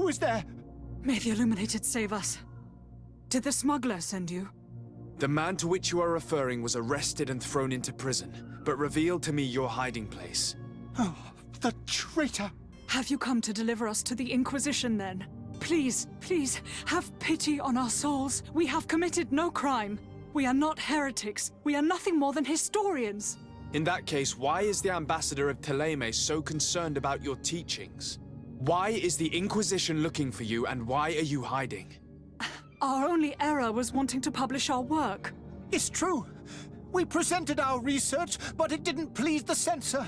Who is there? May the Illuminated save us. Did the smuggler send you? The man to which you are referring was arrested and thrown into prison, but revealed to me your hiding place. Oh, the traitor! Have you come to deliver us to the Inquisition, then? Please, please, have pity on our souls. We have committed no crime. We are not heretics. We are nothing more than historians. In that case, why is the ambassador of Thélème so concerned about your teachings? Why is the Inquisition looking for you, and why are you hiding? Our only error was wanting to publish our work. It's true. We presented our research, but it didn't please the censor.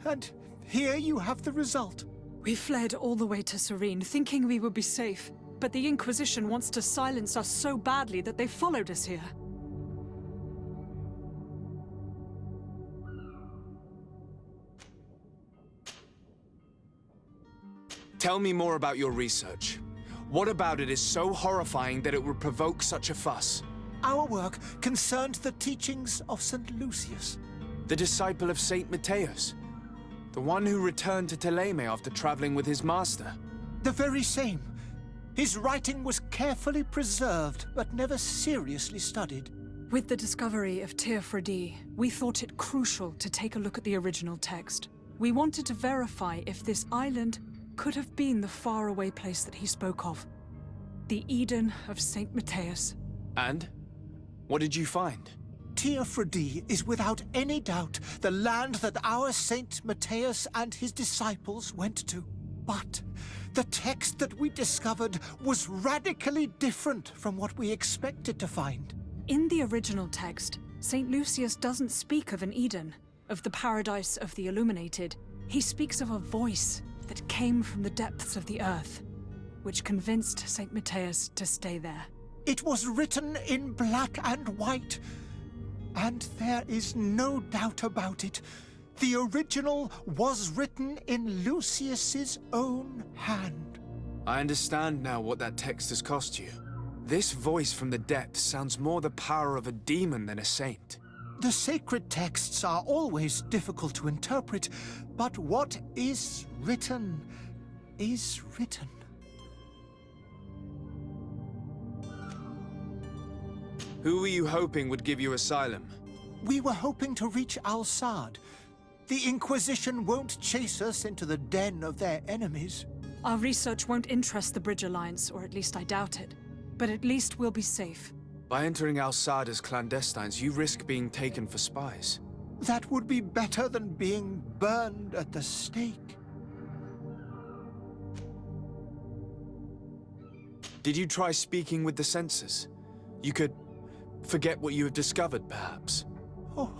And here you have the result. We fled all the way to Serene, thinking we would be safe. But the Inquisition wants to silence us so badly that they followed us here. Tell me more about your research. What about it is so horrifying that it would provoke such a fuss? Our work concerned the teachings of St. Lucius. The disciple of Saint Matthias? The one who returned to Thélème after traveling with his master? The very same. His writing was carefully preserved, but never seriously studied. With the discovery of Teofredi, we thought it crucial to take a look at the original text. We wanted to verify if this island could have been the faraway place that he spoke of. The Eden of Saint Matthias. And? What did you find? Teofredi is without any doubt the land that our Saint Matthias and his disciples went to. But the text that we discovered was radically different from what we expected to find. In the original text, Saint Lucius doesn't speak of an Eden, of the paradise of the Illuminated. He speaks of a voice that came from the depths of the earth, which convinced Saint Matthias to stay there. It was written in black and white, and there is no doubt about it. The original was written in Lucius's own hand. I understand now what that text has cost you. This voice from the depths sounds more the power of a demon than a saint. The sacred texts are always difficult to interpret, but what is written is written. Who were you hoping would give you asylum? We were hoping to reach Al-Sad. The Inquisition won't chase us into the den of their enemies. Our research won't interest the Bridge Alliance, or at least I doubt it. But at least we'll be safe. By entering Al-Sad as clandestines, you risk being taken for spies. That would be better than being burned at the stake. Did you try speaking with the censors? You could forget what you have discovered, perhaps. Oh,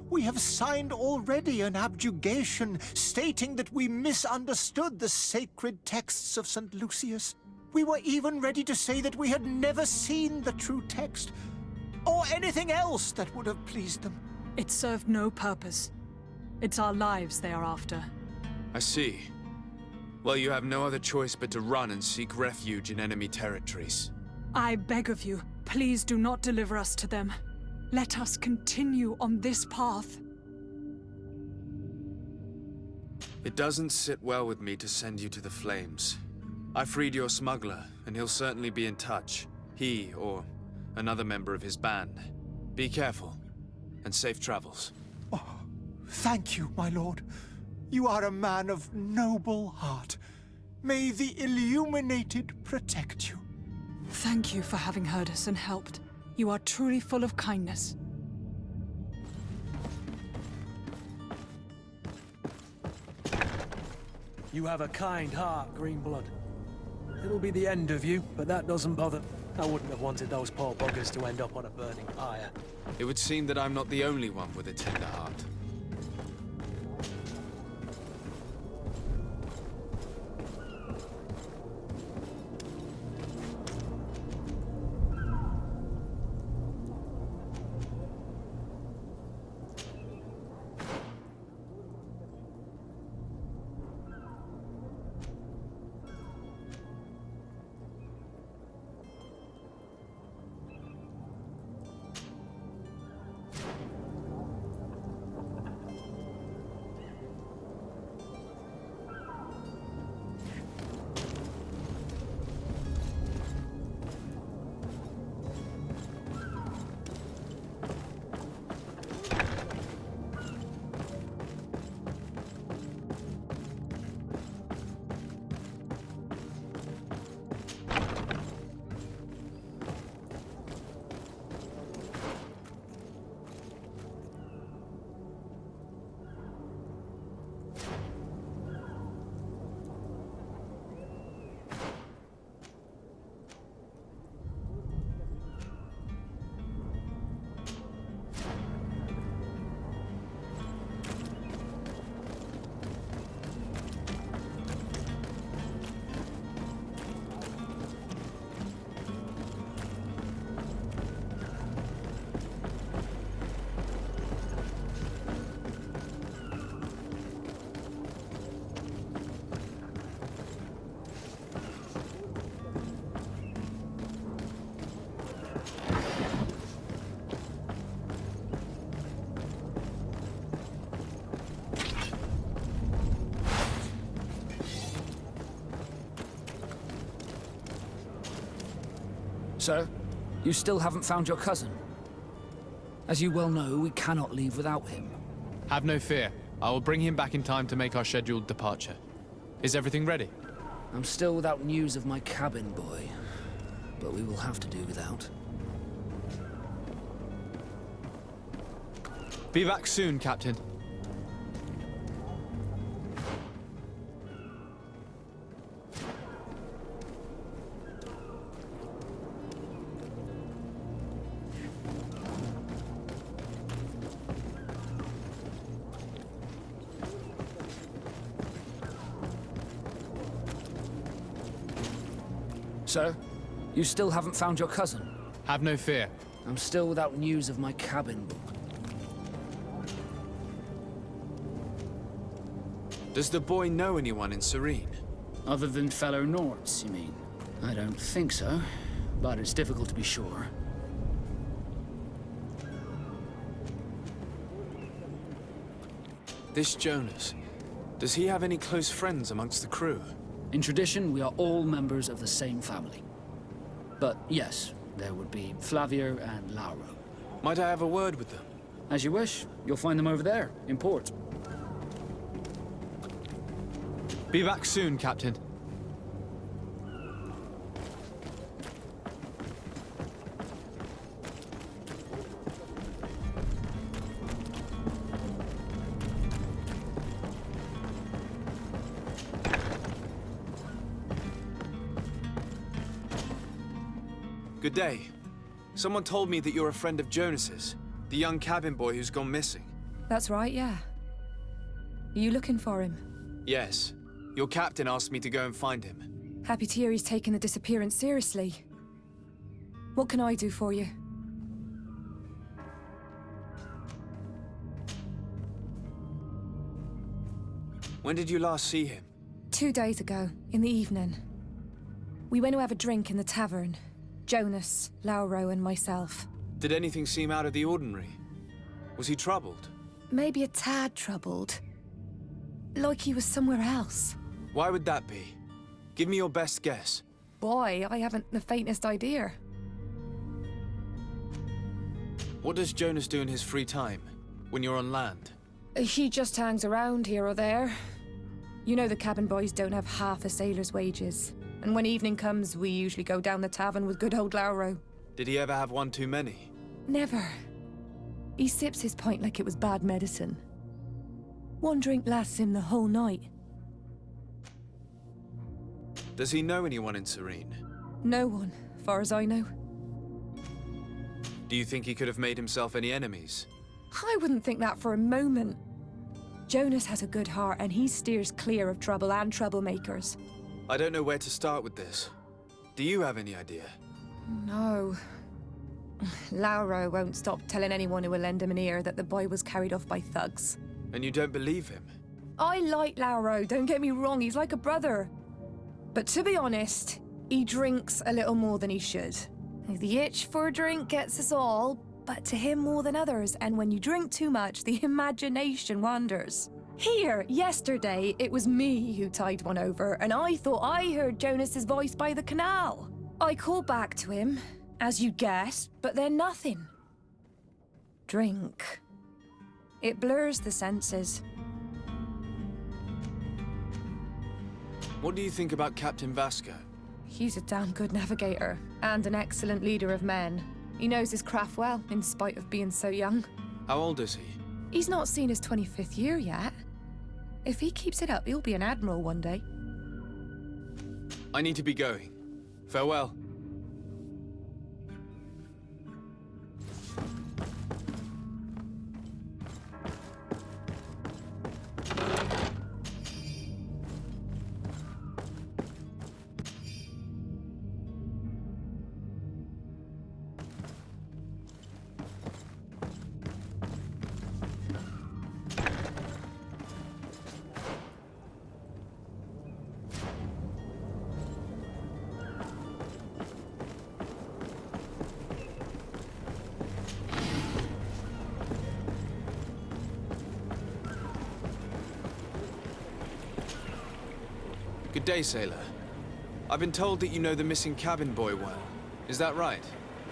we have signed already an abjugation stating that we misunderstood the sacred texts of St. Lucius. We were even ready to say that we had never seen the true text, or anything else that would have pleased them. It served no purpose. It's our lives they are after. I see. Well, you have no other choice but to run and seek refuge in enemy territories. I beg of you, please do not deliver us to them. Let us continue on this path. It doesn't sit well with me to send you to the flames. I freed your smuggler, and he'll certainly be in touch. He, or another member of his band. Be careful, and safe travels. Oh, thank you, my lord. You are a man of noble heart. May the Illuminated protect you. Thank you for having heard us and helped. You are truly full of kindness. You have a kind heart, Greenblood. It'll be the end of you, but that doesn't bother. I wouldn't have wanted those poor buggers to end up on a burning pyre. It would seem that I'm not the only one with a tender heart. Sir, you still haven't found your cousin. As you well know, we cannot leave without him. Have no fear. I will bring him back in time to make our scheduled departure. Is everything ready? I'm still without news of my cabin boy, but we will have to do without. Be back soon, Captain. Sir, you still haven't found your cousin. Have no fear. I'm still without news of my cabin boy. Does the boy know anyone in Serene? Other than fellow Nords, you mean? I don't think so, but it's difficult to be sure. This Jonas, does he have any close friends amongst the crew? In tradition, we are all members of the same family. But yes, there would be Flavio and Lauro. Might I have a word with them? As you wish, you'll find them over there, in port. Be back soon, Captain. Good day. Someone told me that you're a friend of Jonas's, the young cabin boy who's gone missing. That's right, yeah. Are you looking for him? Yes. Your captain asked me to go and find him. Happy to hear he's taken the disappearance seriously. What can I do for you? When did you last see him? 2 days ago, in the evening. We went to have a drink in the tavern. Jonas, Lauro, and myself. Did anything seem out of the ordinary? Was he troubled? Maybe a tad troubled. Like he was somewhere else. Why would that be? Give me your best guess. Boy, I haven't the faintest idea. What does Jonas do in his free time, when you're on land? He just hangs around here or there. You know the cabin boys don't have half a sailor's wages. And when evening comes, we usually go down the tavern with good old Lauro. Did he ever have one too many? Never. He sips his pint like it was bad medicine. One drink lasts him the whole night. Does he know anyone in Serene? No one, far as I know. Do you think he could have made himself any enemies? I wouldn't think that for a moment. Jonas has a good heart and he steers clear of trouble and troublemakers. I don't know where to start with this. Do you have any idea? No. Lauro won't stop telling anyone who will lend him an ear that the boy was carried off by thugs. And you don't believe him? I like Lauro, don't get me wrong, he's like a brother. But to be honest, he drinks a little more than he should. The itch for a drink gets us all, but to him more than others, and when you drink too much, the imagination wanders. Here, yesterday, it was me who tied one over, and I thought I heard Jonas's voice by the canal. I called back to him, as you guessed, but then nothing. Drink. It blurs the senses. What do you think about Captain Vasco? He's a damn good navigator, and an excellent leader of men. He knows his craft well, in spite of being so young. How old is he? He's not seen his 25th year yet. If he keeps it up, he'll be an admiral one day. I need to be going. Farewell. Good day, sailor. I've been told that you know the missing cabin boy well. Is that right?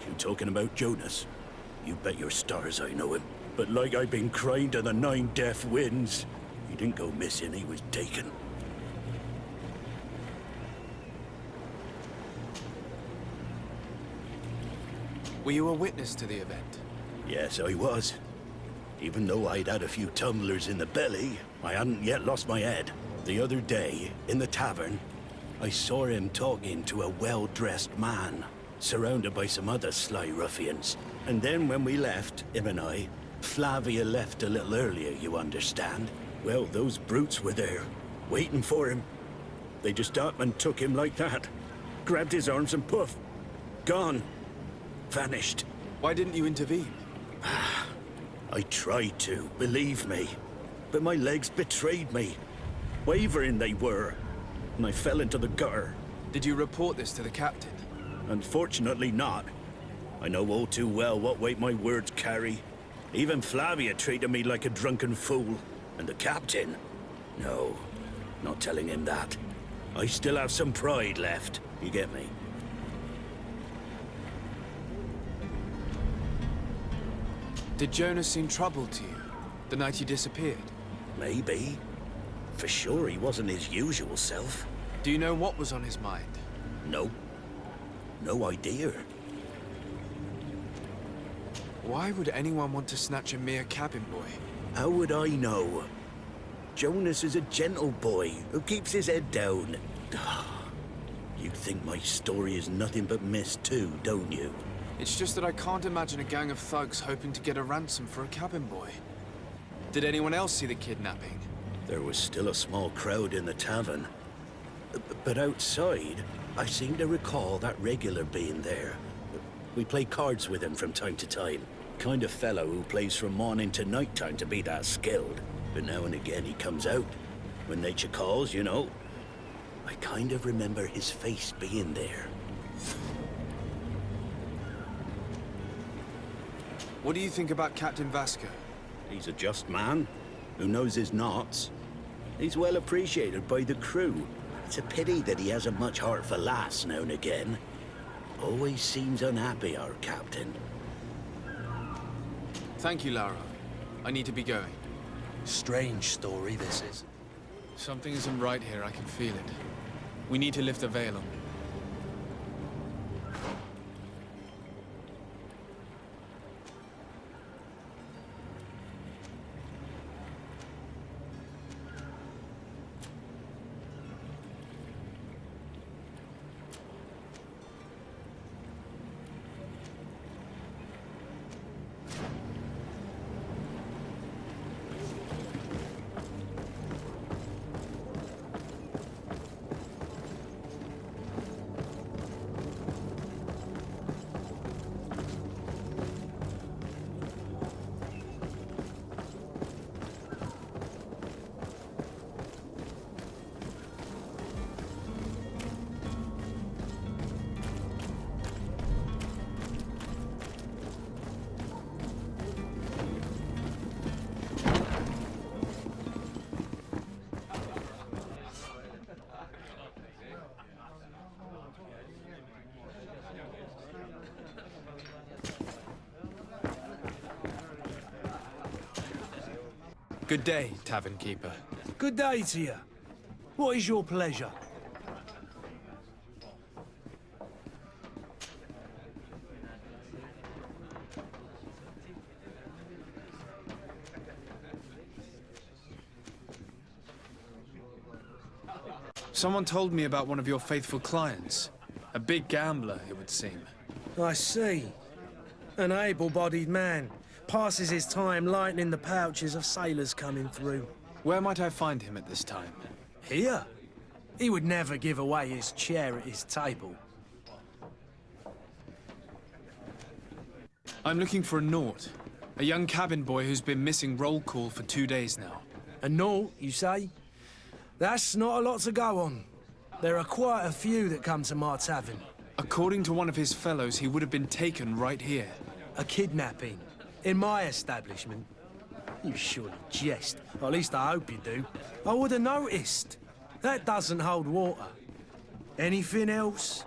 You talking about Jonas? You bet your stars I know him. But like I've been crying to the 9 deaf winds, he didn't go missing, he was taken. Were you a witness to the event? Yes, I was. Even though I'd had a few tumblers in the belly, I hadn't yet lost my head. The other day, in the tavern, I saw him talking to a well-dressed man, surrounded by some other sly ruffians. And then when we left, him and I, Flavia left a little earlier, you understand. Well, those brutes were there, waiting for him. They just up and took him like that. Grabbed his arms and poof, gone. Vanished. Why didn't you intervene? I tried to, believe me. But my legs betrayed me. Wavering they were. And I fell into the gutter. Did you report this to the captain? Unfortunately not. I know all too well what weight my words carry. Even Flavia treated me like a drunken fool. And the captain? No, not telling him that. I still have some pride left. You get me? Did Jonas seem troubled to you the night he disappeared? Maybe. For sure he wasn't his usual self. Do you know what was on his mind? No. No idea. Why would anyone want to snatch a mere cabin boy? How would I know? Jonas is a gentle boy who keeps his head down. You think my story is nothing but mist too, don't you? It's just that I can't imagine a gang of thugs hoping to get a ransom for a cabin boy. Did anyone else see the kidnapping? There was still a small crowd in the tavern. But outside, I seem to recall that regular being there. We play cards with him from time to time. Kind of fellow who plays from morning to night time to be that skilled. But now and again he comes out. When nature calls, you know. I kind of remember his face being there. What do you think about Captain Vasco? He's a just man, who knows his knots. He's well appreciated by the crew. It's a pity that he hasn't much heart for lass now and again. Always seems unhappy, our captain. Thank you, Lara. I need to be going. Strange story, this is. Something isn't right here, I can feel it. We need to lift the veil on. Good day, tavern keeper. Good day to you. What is your pleasure? Someone told me about one of your faithful clients. A big gambler, it would seem. I see. An able-bodied man. Passes his time lightening the pouches of sailors coming through. Where might I find him at this time? Here? He would never give away his chair at his table. I'm looking for a Naut. A young cabin boy who's been missing roll call for 2 days now. A Naut, you say? That's not a lot to go on. There are quite a few that come to my tavern. According to one of his fellows, he would have been taken right here. A kidnapping. In my establishment. You surely jest. Or at least I hope you do. I would have noticed. That doesn't hold water. Anything else?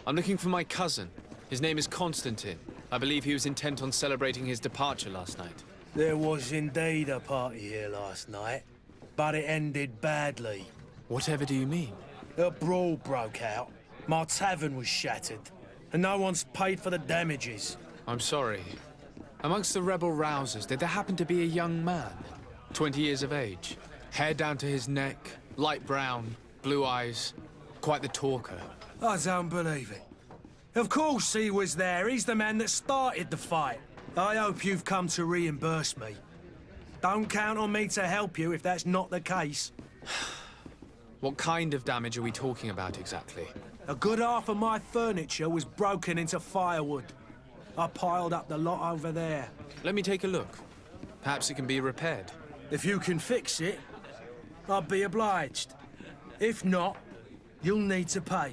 I'm looking for my cousin. His name is Constantine. I believe he was intent on celebrating his departure last night. There was indeed a party here last night, but it ended badly. Whatever do you mean? A brawl broke out. My tavern was shattered, and no one's paid for the damages. I'm sorry. Amongst the rebel rousers, did there happen to be a young man? 20 years of age. Hair down to his neck, light brown, blue eyes. Quite the talker. I don't believe it. Of course he was there. He's the man that started the fight. I hope you've come to reimburse me. Don't count on me to help you if that's not the case. What kind of damage are we talking about exactly? A good half of my furniture was broken into firewood. I piled up the lot over there. Let me take a look. Perhaps it can be repaired. If you can fix it, I'd be obliged. If not, you'll need to pay.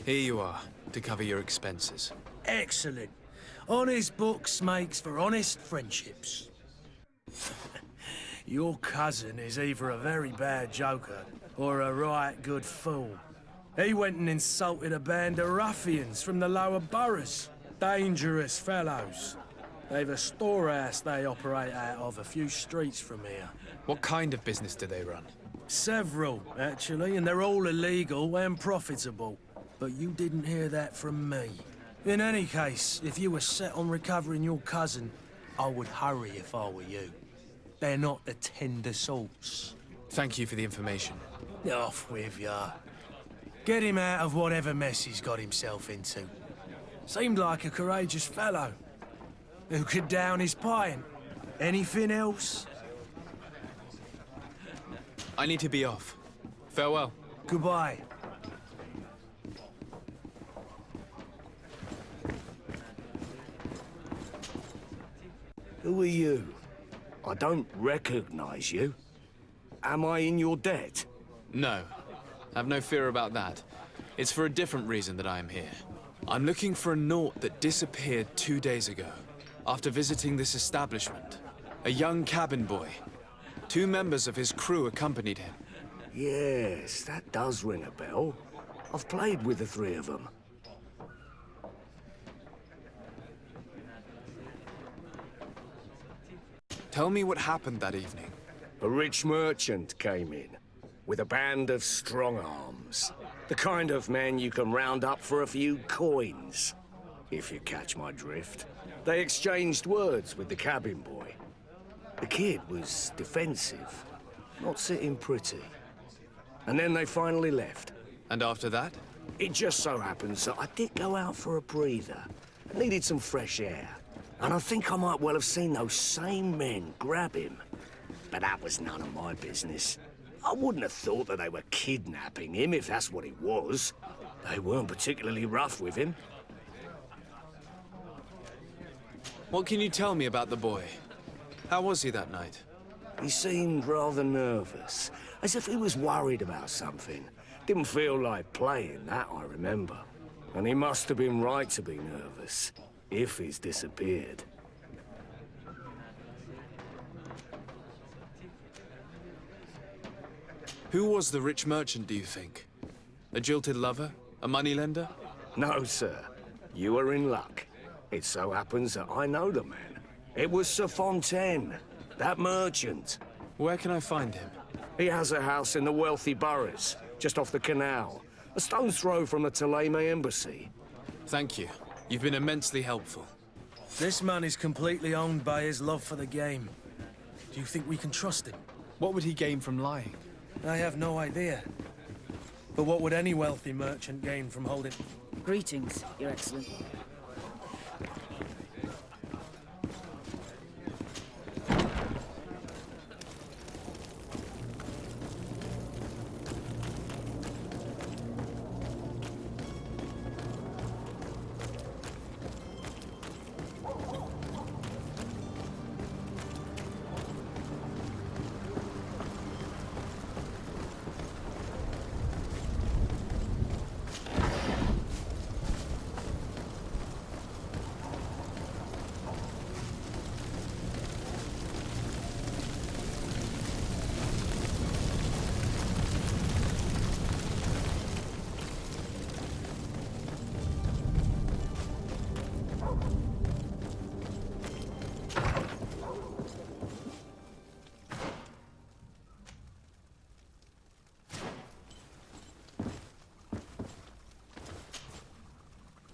Here you are, to cover your expenses. Excellent. Honest books makes for honest friendships. Your cousin is either a very bad joker or a right good fool. He went and insulted a band of ruffians from the lower boroughs. Dangerous fellows. They've a storehouse they operate out of a few streets from here. What kind of business do they run? Several, actually, and they're all illegal and profitable. But you didn't hear that from me. In any case, if you were set on recovering your cousin, I would hurry if I were you. They're not the tender sorts. Thank you for the information. Off with ya. Get him out of whatever mess he's got himself into. Seemed like a courageous fellow. Who could down his pint? Anything else? I need to be off. Farewell. Goodbye. Who are you? I don't recognize you. Am I in your debt? No. Have no fear about that. It's for a different reason that I am here. I'm looking for a Naut that disappeared 2 days ago, after visiting this establishment. A young cabin boy. 2 members of his crew accompanied him. Yes, that does ring a bell. I've played with the 3 of them. Tell me what happened that evening. A rich merchant came in, with a band of strong arms. The kind of men you can round up for a few coins, if you catch my drift. They exchanged words with the cabin boy. The kid was defensive, not sitting pretty. And then they finally left. And after that? It just so happens that I did go out for a breather. I needed some fresh air. And I think I might well have seen those same men grab him. But that was none of my business. I wouldn't have thought that they were kidnapping him, if that's what it was. They weren't particularly rough with him. What can you tell me about the boy? How was he that night? He seemed rather nervous, as if he was worried about something. Didn't feel like playing, that I remember. And he must have been right to be nervous, if he's disappeared. Who was the rich merchant, do you think? A jilted lover? A moneylender? No, sir. You are in luck. It so happens that I know the man. It was Sir Fontaine, that merchant. Where can I find him? He has a house in the wealthy boroughs, just off the canal. A stone's throw from the Theleme embassy. Thank you. You've been immensely helpful. This man is completely owned by his love for the game. Do you think we can trust him? What would he gain from lying? I have no idea. But what would any wealthy merchant gain from holding... Greetings, Your Excellency.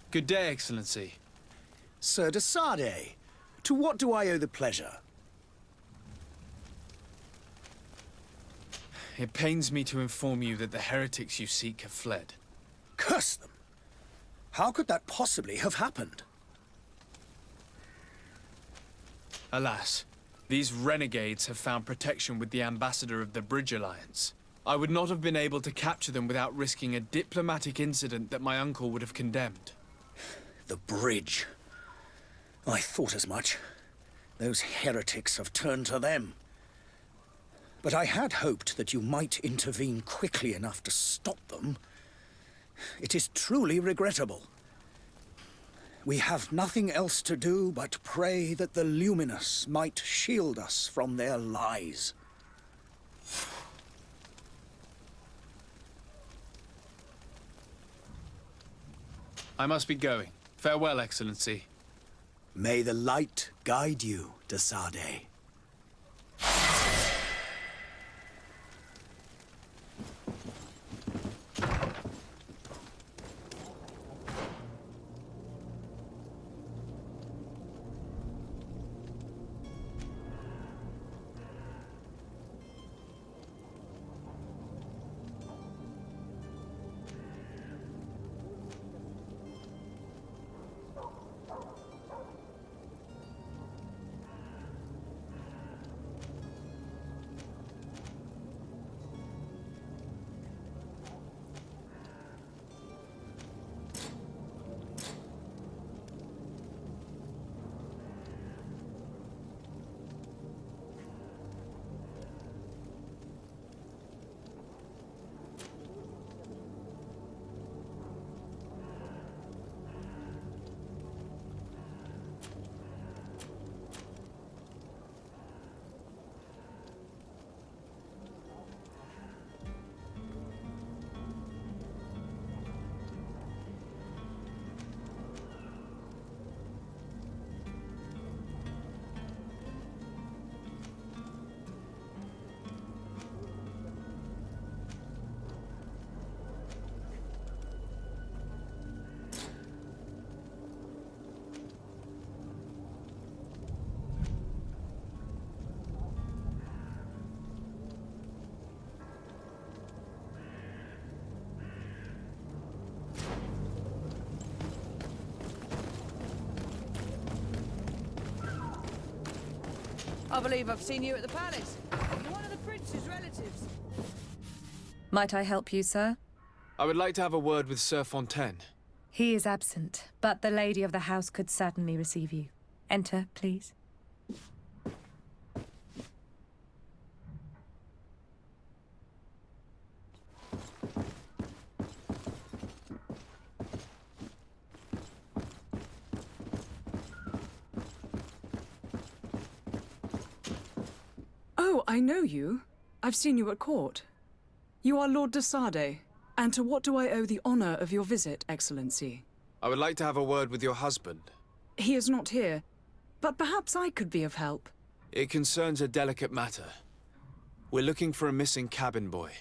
Good day, Excellency. Sir de Sardet, to what do I owe the pleasure? It pains me to inform you that the heretics you seek have fled. Curse them! How could that possibly have happened? Alas, these renegades have found protection with the ambassador of the Bridge Alliance. I would not have been able to capture them without risking a diplomatic incident that my uncle would have condemned. The bridge. I thought as much. Those heretics have turned to them. But I had hoped that you might intervene quickly enough to stop them. It is truly regrettable. We have nothing else to do but pray that the Luminous might shield us from their lies. I must be going. Farewell, Excellency. May the light guide you, de Sardet. I believe I've seen you at the palace. You're one of the prince's relatives. Might I help you, sir? I would like to have a word with Sir Fontaine. He is absent, but the lady of the house could certainly receive you. Enter, please. Oh, I know you. I've seen you at court. You are Lord de Sardet. And to what do I owe the honor of your visit, Excellency? I would like to have a word with your husband. He is not here, but perhaps I could be of help. It concerns a delicate matter. We're looking for a missing cabin boy.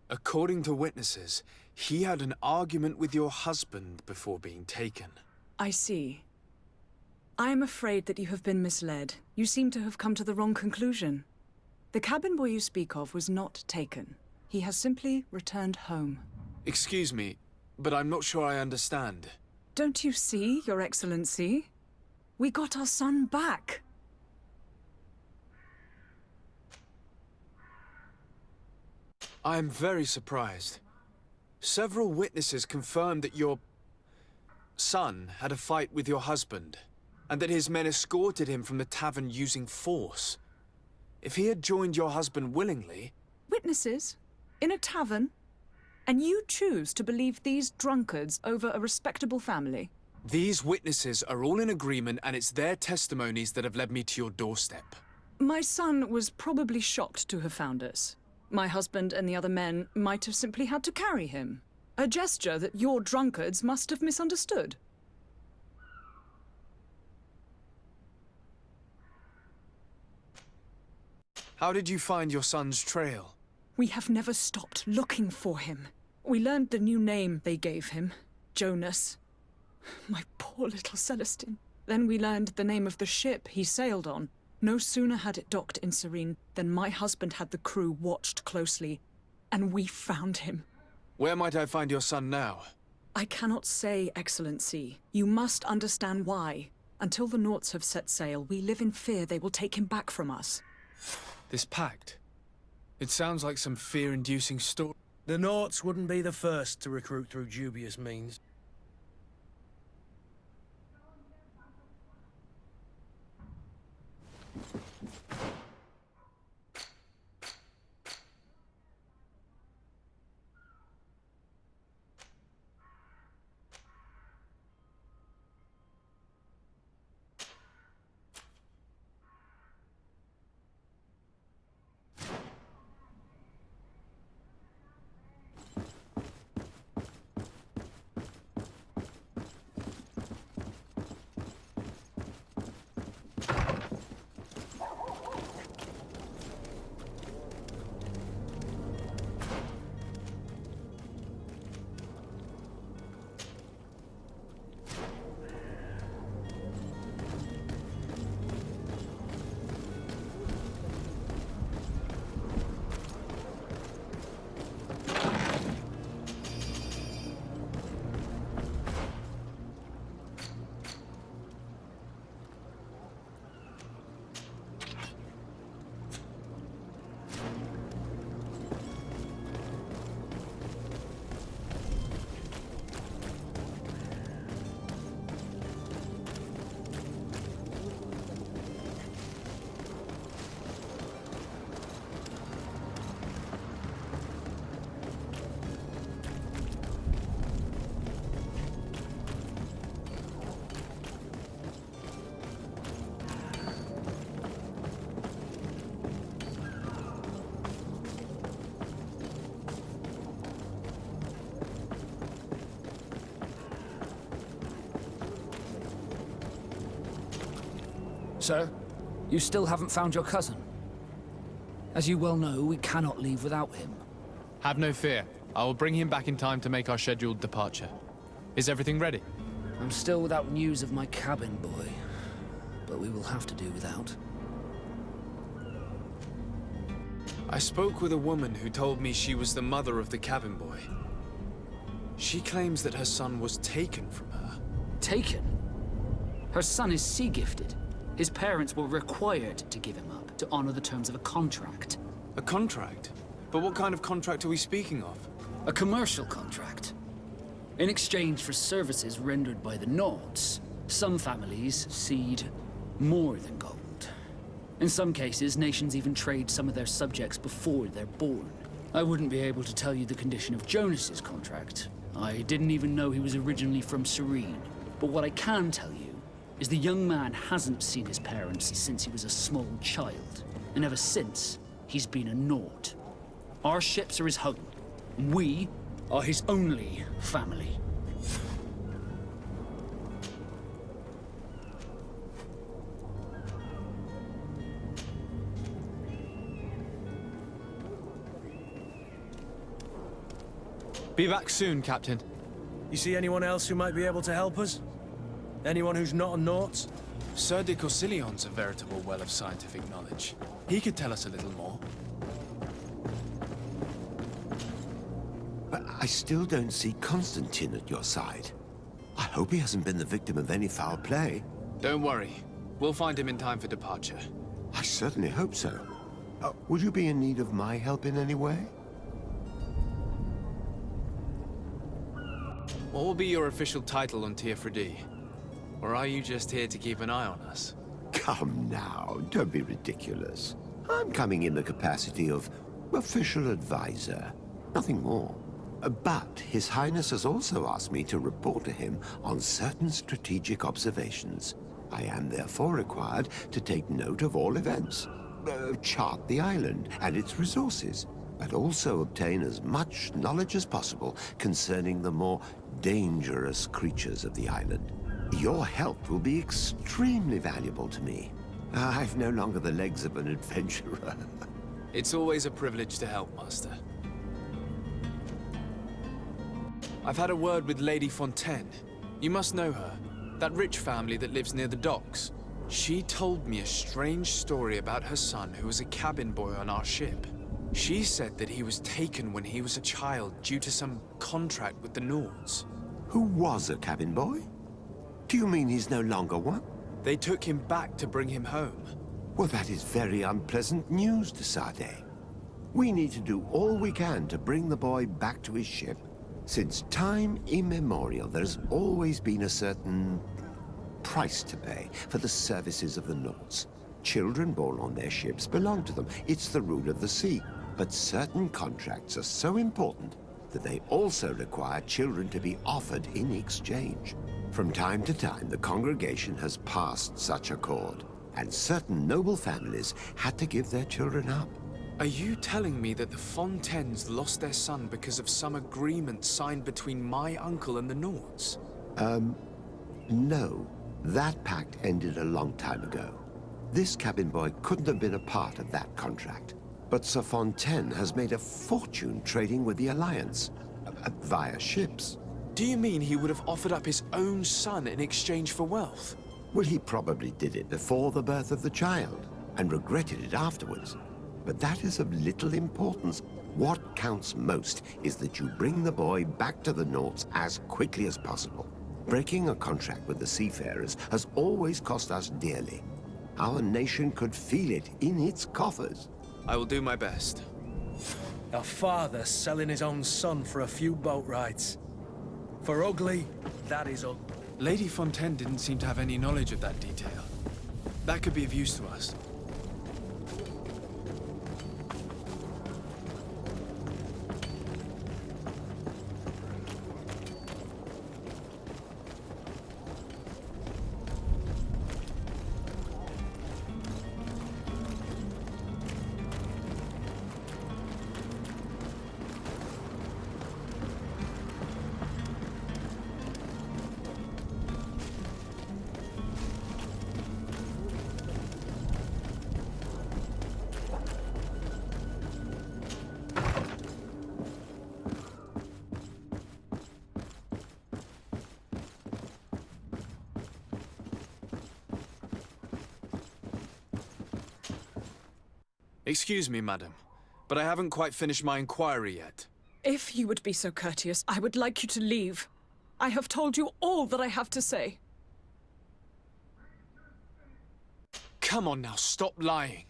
According to witnesses, he had an argument with your husband before being taken. I see. I am afraid that you have been misled. You seem to have come to the wrong conclusion. The cabin boy you speak of was not taken. He has simply returned home. Excuse me, but I'm not sure I understand. Don't you see, Your Excellency? We got our son back. I am very surprised. Several witnesses confirmed that your son had a fight with your husband, and that his men escorted him from the tavern using force. If he had joined your husband willingly... Witnesses? In a tavern? And you choose to believe these drunkards over a respectable family? These witnesses are all in agreement, and it's their testimonies that have led me to your doorstep. My son was probably shocked to have found us. My husband and the other men might have simply had to carry him. A gesture that your drunkards must have misunderstood. How did you find your son's trail? We have never stopped looking for him. We learned the new name they gave him, Jonas. My poor little Celestine. Then we learned the name of the ship he sailed on. No sooner had it docked in Serene than my husband had the crew watched closely, and we found him. Where might I find your son now? I cannot say, Excellency. You must understand why. Until the Nauts have set sail, we live in fear they will take him back from us. This pact. It sounds like some fear-inducing story. The Nauts wouldn't be the first to recruit through dubious means. Sir, you still haven't found your cousin. As you well know, we cannot leave without him. Have no fear. I will bring him back in time to make our scheduled departure. Is everything ready? I'm still without news of my cabin boy, but we will have to do without. I spoke with a woman who told me she was the mother of the cabin boy. She claims that her son was taken from her. Taken? Her son is sea-gifted. His parents were required to give him up to honor the terms of a contract. A contract? But what kind of contract are we speaking of? A commercial contract. In exchange for services rendered by the Nauts, some families cede more than gold. In some cases, nations even trade some of their subjects before they're born. I wouldn't be able to tell you the condition of Jonas's contract. I didn't even know he was originally from Serene. But what I can tell you is the young man hasn't seen his parents since he was a small child. And ever since, he's been a Naut. Our ships are his home. We are his only family. Be back soon, Captain. You see anyone else who might be able to help us? Anyone who's not a Naut? Sir de Corsillion's a veritable well of scientific knowledge. He could tell us a little more. But I still don't see Constantine at your side. I hope he hasn't been the victim of any foul play. Don't worry. We'll find him in time for departure. I certainly hope so. Would you be in need of my help in any way? What will be your official title on Teofredi? Or are you just here to keep an eye on us? Come now, don't be ridiculous. I'm coming in the capacity of official advisor, nothing more. But His Highness has also asked me to report to him on certain strategic observations. I am therefore required to take note of all events, chart the island and its resources, but also obtain as much knowledge as possible concerning the more dangerous creatures of the island. Your help will be extremely valuable to me. I've no longer the legs of an adventurer. It's always a privilege to help, Master. I've had a word with Lady Fontaine. You must know her. That rich family that lives near the docks. She told me a strange story about her son who was a cabin boy on our ship. She said that he was taken when he was a child due to some contract with the Nords. Who was a cabin boy? Do you mean he's no longer one? They took him back to bring him home. Well, that is very unpleasant news, de Sade. We need to do all we can to bring the boy back to his ship. Since time immemorial, there's always been a certain price to pay for the services of the Nords. Children born on their ships belong to them. It's the rule of the sea. But certain contracts are so important that they also require children to be offered in exchange. From time to time, the congregation has passed such accord, and certain noble families had to give their children up. Are you telling me that the Fontaines lost their son because of some agreement signed between my uncle and the Nords? No. That pact ended a long time ago. This cabin boy couldn't have been a part of that contract. But Sir Fontaine has made a fortune trading with the Alliance, via ships. Do you mean he would have offered up his own son in exchange for wealth? Well, he probably did it before the birth of the child, and regretted it afterwards. But that is of little importance. What counts most is that you bring the boy back to the Nords as quickly as possible. Breaking a contract with the seafarers has always cost us dearly. Our nation could feel it in its coffers. I will do my best. A father selling his own son for a few boat rides. For ugly, that is ugly. Lady Fontaine didn't seem to have any knowledge of that detail. That could be of use to us. Excuse me, madam, but I haven't quite finished my inquiry yet. If you would be so courteous, I would like you to leave. I have told you all that I have to say. Come on now, stop lying.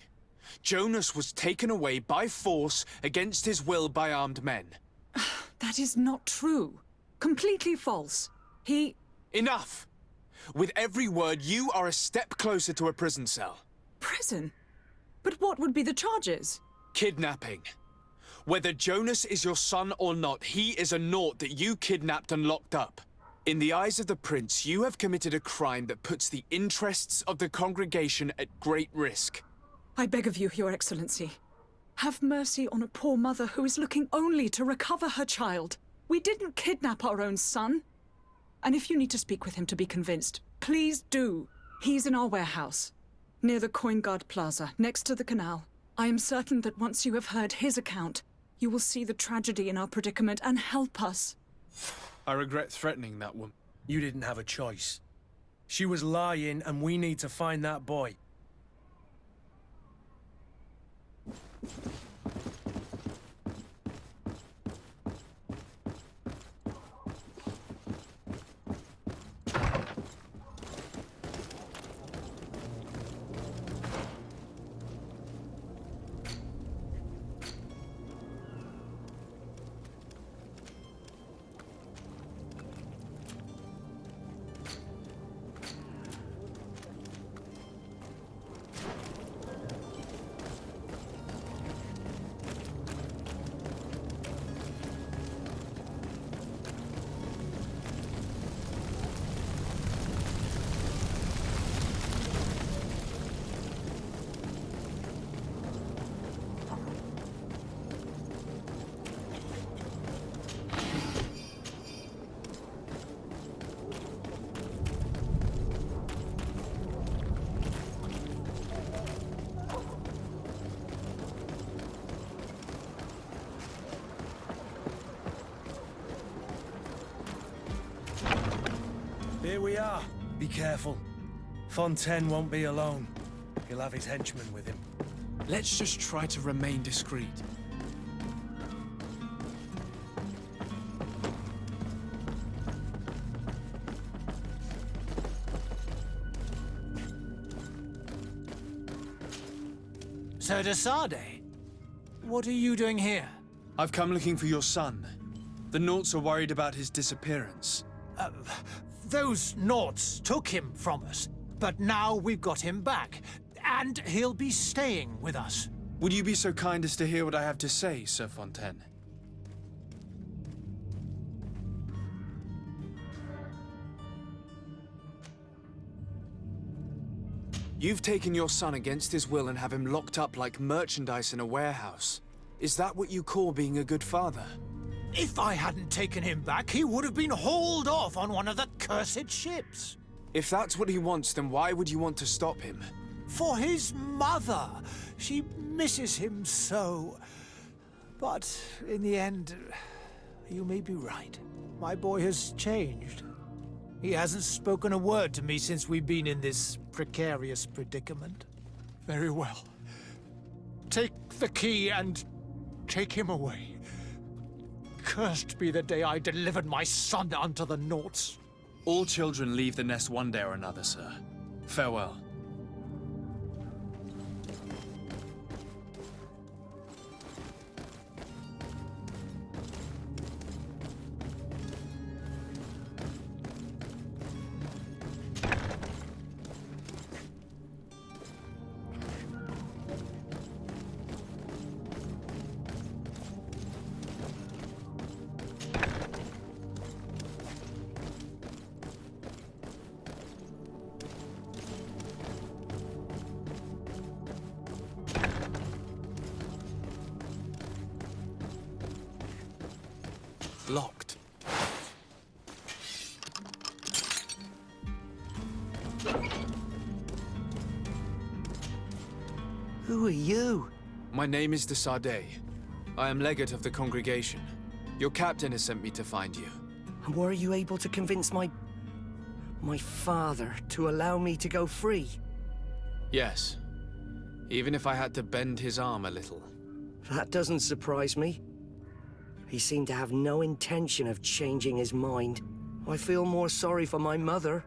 Jonas was taken away by force against his will by armed men. That is not true. Completely false. Enough! With every word, you are a step closer to a prison cell. Prison? But what would be the charges? Kidnapping. Whether Jonas is your son or not, he is a Nort that you kidnapped and locked up. In the eyes of the Prince, you have committed a crime that puts the interests of the congregation at great risk. I beg of you, Your Excellency. Have mercy on a poor mother who is looking only to recover her child. We didn't kidnap our own son. And if you need to speak with him to be convinced, please do. He's in our warehouse, near the Coin Guard Plaza, next to the canal. I am certain that once you have heard his account, you will see the tragedy in our predicament and help us. I regret threatening that woman. You didn't have a choice. She was lying, and we need to find that boy. Here we are. Be careful. Fontaine won't be alone. He'll have his henchmen with him. Let's just try to remain discreet. Sir de Sade, what are you doing here? I've come looking for your son. The Naughts are worried about his disappearance. Those Naughts took him from us, but now we've got him back, and he'll be staying with us. Would you be so kind as to hear what I have to say, Sir Fontaine? You've taken your son against his will and have him locked up like merchandise in a warehouse. Is that what you call being a good father? If I hadn't taken him back, he would have been hauled off on one of the cursed ships. If that's what he wants, then why would you want to stop him? For his mother. She misses him so. But in the end, you may be right. My boy has changed. He hasn't spoken a word to me since we've been in this precarious predicament. Very well. Take the key and take him away. Cursed be the day I delivered my son unto the Naughts. All children leave the nest one day or another, sir. Farewell. Locked. Who are you? My name is de Sade. I am legate of the congregation. Your captain has sent me to find you. And were you able to convince my father to allow me to go free? Yes. Even if I had to bend his arm a little. That doesn't surprise me. He seemed to have no intention of changing his mind. I feel more sorry for my mother.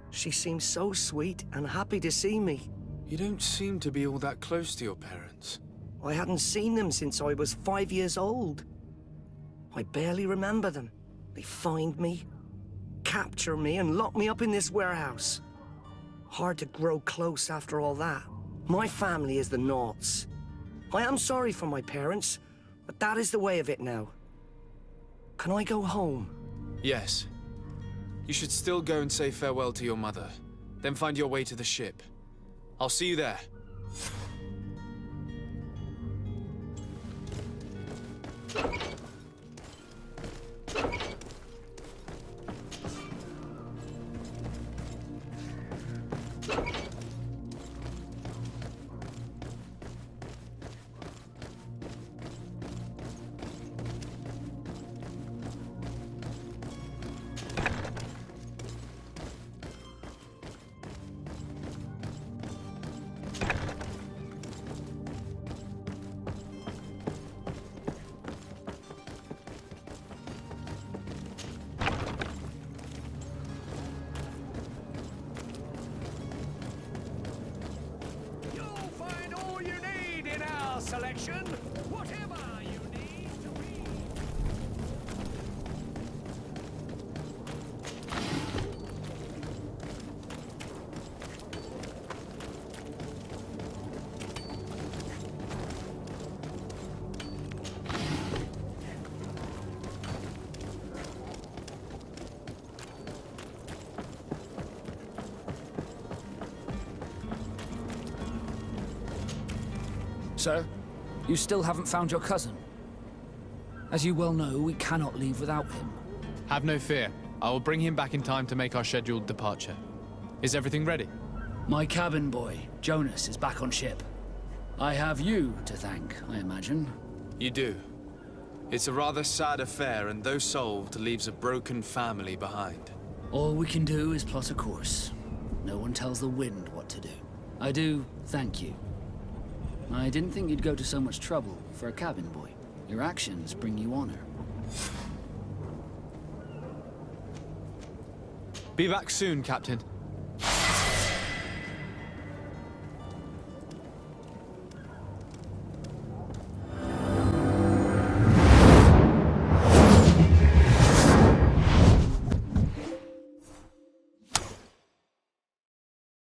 She seemed so sweet and happy to see me. You don't seem to be all that close to your parents. I hadn't seen them since I was 5 years old. I barely remember them. They find me, capture me, and lock me up in this warehouse. Hard to grow close after all that. My family is the Naughts. I am sorry for my parents, but that is the way of it now. Can I go home? Yes. You should still go and say farewell to your mother. Then find your way to the ship. I'll see you there. Selection, whatever you need to read. Sir? You still haven't found your cousin. As you well know, we cannot leave without him. Have no fear. I will bring him back in time to make our scheduled departure. Is everything ready? My cabin boy, Jonas, is back on ship. I have you to thank, I imagine. You do. It's a rather sad affair, and though solved, leaves a broken family behind. All we can do is plot a course. No one tells the wind what to do. I do thank you. I didn't think you'd go to so much trouble for a cabin boy. Your actions bring you honor. Be back soon, Captain.